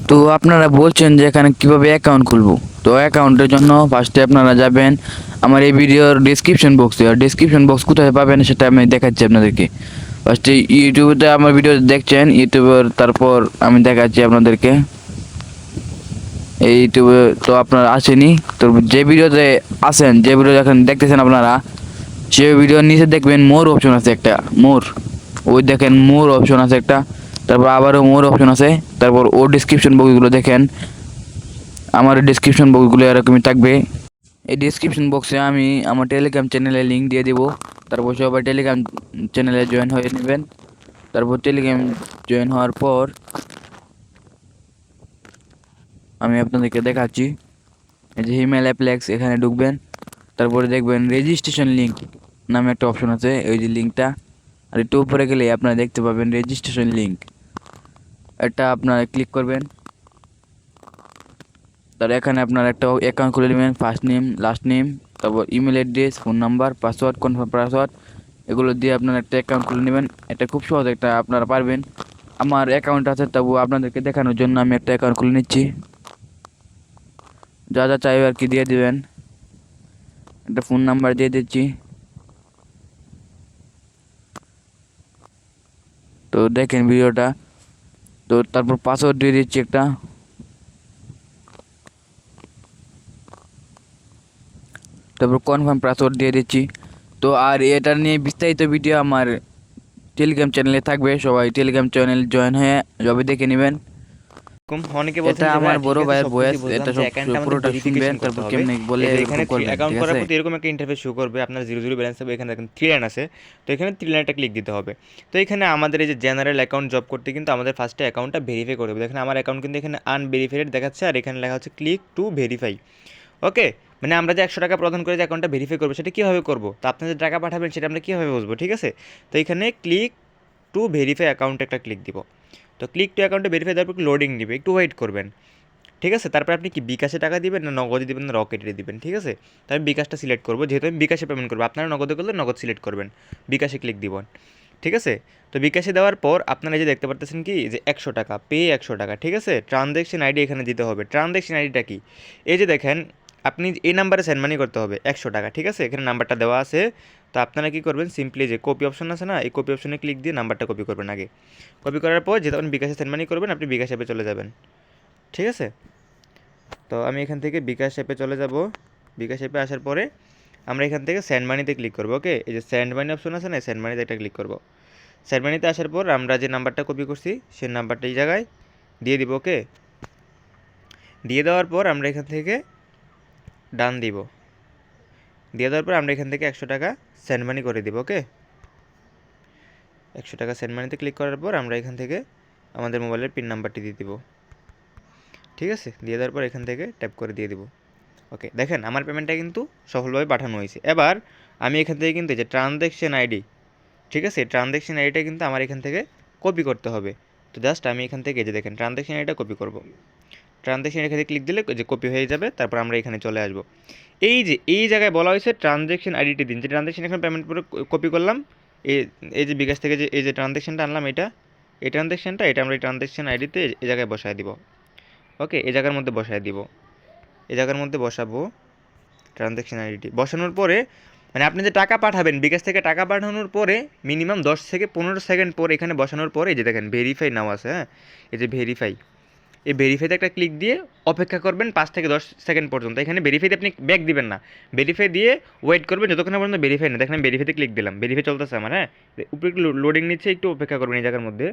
তো আপনারা বলছেন যে এখানে কিভাবে অ্যাকাউন্ট খুলবো। তো অ্যাকাউন্টের জন্য ফার্স্টে আপনারা যাবেন আমার এই ভিডিওর ডিসক্রিপশন বক্সে। আর ডিসক্রিপশন বক্স কোথায় পাবেন সেটা আমি দেখাচ্ছি আপনাদেরকে। ফার্স্টে ইউটিউবে আমার ভিডিও দেখছেন ইউটিউবের, তারপর আমি দেখাচ্ছি আপনাদেরকে এই ইউটিউবে। তো আপনারা আসেনি, তো যে ভিডিওতে আসেন, যে ভিডিও এখন দেখতেছেন আপনারা, সেই ভিডিওর নিচে দেখবেন মোর অপশন আছে একটা, মোর, ওই দেখেন মোর অপশন আছে একটা, তারপর আবারও মোর অপশন আছে, তারপর ও ডিসক্রিপশন বক্সগুলো দেখেন, আমার ডিসক্রিপশন বক্সগুলো এরকমই থাকবে। এই ডিসক্রিপশন বক্সে আমি আমার টেলিগ্রাম চ্যানেলের লিঙ্ক দিয়ে দিব, তারপর সবাই টেলিগ্রাম চ্যানেলে জয়েন হয়ে নেবেন। তারপর টেলিগ্রাম জয়েন হওয়ার পর আমি আপনাদেরকে দেখাচ্ছি, এই যে হিমেল অ্যাপ্লেক্স, এখানে ঢুকবেন, তারপরে দেখবেন রেজিস্ট্রেশন লিঙ্ক নামে একটা অপশন আছে, ওই যে লিঙ্কটা, আর একটু উপরে গেলে আপনারা দেখতে পাবেন রেজিস্ট্রেশন লিঙ্ক, এটা আপনারা ক্লিক করবেন। তার এখানে আপনার একটা অ্যাকাউন্ট খুলে নেবেন, ফার্স্ট নেম, লাস্ট নেম, তারপর email address, phone number, password, confirm password, এগুলো দিয়ে আপনারা একটা অ্যাকাউন্ট খুলে নেবেন। এটা খুব সহজ, একটা আপনারা পারবেন। আমার অ্যাকাউন্ট আছে, তবু আপনাদেরকে দেখানোর জন্য আমি একটা অ্যাকাউন্ট খুলে নিচ্ছি। যা যা চাইবে আর কি দিয়ে দিবেন, একটা ফোন নাম্বার দিয়ে দিচ্ছি। তো দেখেন ভিডিওটা, তো তারপর পাসওয়ার্ড দিয়ে দিচ্ছি একটা, তারপর কনফার্ম পাসওয়ার্ড দিয়ে দিচ্ছি। তো আর এটা নিয়ে বিস্তারিত ভিডিও আমার টেলিগ্রাম চ্যানেলে থাকবে, সবাই টেলিগ্রাম চ্যানেল জয়েন হয়ে জবে দেখে নেবেন। অনেকে বলছেন এটা যে আমার ভাইয়া ঠিক বড় আছে ভাইয়ের সবকিছুই ভয়েস, বুঝলাম এটা যে সব অ্যাকাউন্টটা আমাদের পুরোটা শুনবেন, ভেরিফিকেশন করতে তারপর হবে। কেমনে বলে এই যে এরকম এখানে করবেন, অ্যাকাউন্ট ঠিক করার আছে? পর এরকম একটা ইন্টারফেস শো করবে, আপনার জিরো জিরো ব্যালেন্স হবে, এখানে দেখেন 3 লাইন আছে। তো এখানে 3 লাইনটা ক্লিক দিতে হবে। তো এখানে আমাদের এই যে জেনারেল অ্যাকাউন্ট জব করতে কিন্তু আমাদের ফার্স্টে অ্যাকাউন্টটা ভেরিফাই করতে হবে। দেখেন আমার অ্যাকাউন্ট কিন্তু এখানে আনভেরিফাইড দেখাচ্ছে, আর এখানে লেখা হচ্ছে ক্লিক টু ভেরিফাই। ওকে, মানে আমরা যে 100 টাকা প্রদান করে যে অ্যাকাউন্টটা ভেরিফাই করবো সেটা কীভাবে করবো, তো আপনি যে টাকা পাঠাবেন সেটা আমরা কীভাবে বুঝবো, ঠিক আছে? তো এখানে ক্লিক টু ভেরিফাই অ্যাকাউন্ট একটা ক্লিক দিব। তো ক্লিক টু অ্যাকাউন্টে ভেরিফাই দেওয়ার পর লোডিং দিবে, একটু ওয়েট করবেন, ঠিক আছে? তারপর আপনি কি বিকাশে টাকা দিবেন, না নগদে দিবেন, না রকেটে দিবেন, ঠিক আছে? তো আমি বিকাশটা সিলেক্ট করবো, যেহেতু আমি বিকাশে পেমেন্ট করবো। আপনারা নগদে করলে নগদ সিলেক্ট করবেন, বিকাশে ক্লিক দিবেন, ঠিক আছে? তো বিকাশে দেওয়ার পর আপনারা এই যে দেখতে পারতেছেন কি যে 100 টাকা পে, 100 টাকা, ঠিক আছে? ট্রানজ্যাকশন আইডি এখানে দিতে হবে। ট্রানজ্যাকশন আইডিটা কি? এই যে দেখেন, আপনি এই নাম্বারে সেন্ড মানি করতে হবে 100 টাকা, ঠিক আছে? এখানে নাম্বারটা দেওয়া আছে। তো আপনারা কী করবেন, সিম্পলি যে কপি অপশন আছে না, এই কপি অপশনে ক্লিক দিয়ে নাম্বারটা কপি করবেন আগে। কপি করার পর যেহেতু আপনি বিকাশে সেন্ড মানি করবেন, আপনি বিকাশ অ্যাপে চলে যাবেন, ঠিক আছে? তো আমি এখান থেকে বিকাশ অ্যাপে চলে যাব। বিকাশ অ্যাপে আসার পরে আমরা এখান থেকে সেন্ড মানিতে ক্লিক করব। ওকে, এই যে সেন্ড মানি অপশন আছে না, সেন্ড মানিতে একটা ক্লিক করব। সেন্ড মানিতে আসার পর আমরা যে নাম্বারটা কপি করছি সেই নাম্বারটা এই জায়গায় দিয়ে দিব। ওকে, দিয়ে দেওয়ার পর আমরা এখান থেকে ডান দিব। দিয়ে দেওয়ার পর আমরা এখান থেকে 100 টাকা সেন্ড মানি করে দিব। ওকে, 100 টাকা সেন্ড মানিতে ক্লিক করার পর আমরা এখান থেকে আমাদের মোবাইলের পিন নাম্বারটি দিয়ে দিব, ঠিক আছে? দিয়ে দেওয়ার পর এখান থেকে ট্যাপ করে দিয়ে দিব। ওকে, দেখেন আমার পেমেন্টটা কিন্তু সফলভাবে পাঠানো হয়েছে। এবার আমি এখান থেকে কিন্তু যে ট্রানজ্যাকশন আইডি, ঠিক আছে, ট্রানজ্যাকশন আইডিটা কিন্তু আমার এখান থেকে কপি করতে হবে। তো জাস্ট আমি এখান থেকে যে দেখেন ট্রানজ্যাকশন আইডিটা কপি করব। ট্রানজ্যাকশন এখানে ক্লিক দিলে যে কপি হয়ে যাবে, তারপর আমরা এখানে চলে আসব। এই যে এই জায়গায় বলা হয়েছে ট্রানজ্যাকশন আইডিটি দিন, যে ট্রানজ্যাকশন এখানে পেমেন্ট করে কপি করলাম, এই এই যে বিকাশ থেকে যে এই যে ট্রানজ্যাকশনটা আনলাম, এটা এই ট্রানজ্যাকশনটা এটা আমরা এই ট্রানজ্যাকশন আইডিতে এই জায়গায় বসায় দিব। ওকে, এই জায়গার মধ্যে বসায় দিব, এই জায়গার মধ্যে বসাবো ট্রানজ্যাকশন আইডি। বসানোর পরে মানে আপনি যে টাকা পাঠাবেন, বিকাশ থেকে টাকা পাঠানোর পরে মিনিমাম 10 থেকে 15 সেকেন্ড পর এখানে বসানোর পরে এই যে দেখেন ভেরিফাই নাও আছে, হ্যাঁ, এই যে ভেরিফাই, এই ভেরিফাইতে একটা ক্লিক দিয়ে অপেক্ষা করবেন 5 থেকে 10 সেকেন্ড পর্যন্ত। এখানে ভেরিফাইতে আপনি ব্যাক দিবেন না, ভেরিফাই দিয়ে ওয়েট করবেন যতক্ষণ না পর্যন্ত ভেরিফাই না। দেখেন আমি ভেরিফাইতে ক্লিক দিলাম, ভেরিফাই চলতেছে আমার, হ্যাঁ, উপরে একটু লোডিং নিচ্ছে, একটু অপেক্ষা করবেন এই জায়গার মধ্যে,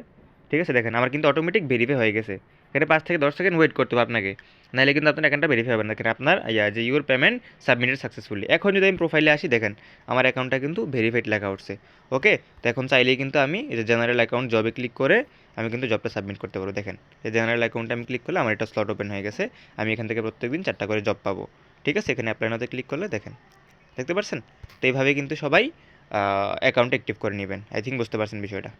ঠিক আছে? দেখেন আমার কিন্তু অটোমেটিক ভেরিফাই হয়ে গেছে। এখানে 5 থেকে 10 সেকেন্ড ওয়েট করতে হবে আপনাকে, নাহলে কিন্তু আপনার অ্যাকাউন্টটা ভেরিফাই হবে না। দেখেন আপনার যে ইউর পেমেন্ট সাবমিটেড সাকসেসফুলি। এখন যদি আমি প্রোফাইলে আসি, দেখেন আমার অ্যাকাউন্টটা কিন্তু ভেরিফাইড লেখা উঠছে। ওকে, তো এখন চাইলেই কিন্তু আমি এই যে জেনারেল অ্যাকাউন্ট জবে ক্লিক করে আমি কিন্তু জবটা সাবমিট করতে পারবো। দেখেন এই জেনারেল অ্যাকাউন্টে আমি ক্লিক করলে আমার একটা স্লট ওপেন হয়ে গেছে, আমি এখান থেকে প্রত্যেকদিন 4টা করে জব পাবো, ঠিক আছে? এখানে অ্যাপ্লাই নাওতে ক্লিক করলে দেখেন, দেখতে পাচ্ছেন? তো এইভাবে কিন্তু সবাই অ্যাকাউন্ট অ্যাক্টিভ করে নেবেন। আই থিঙ্ক বুঝতে পারছেন বিষয়টা।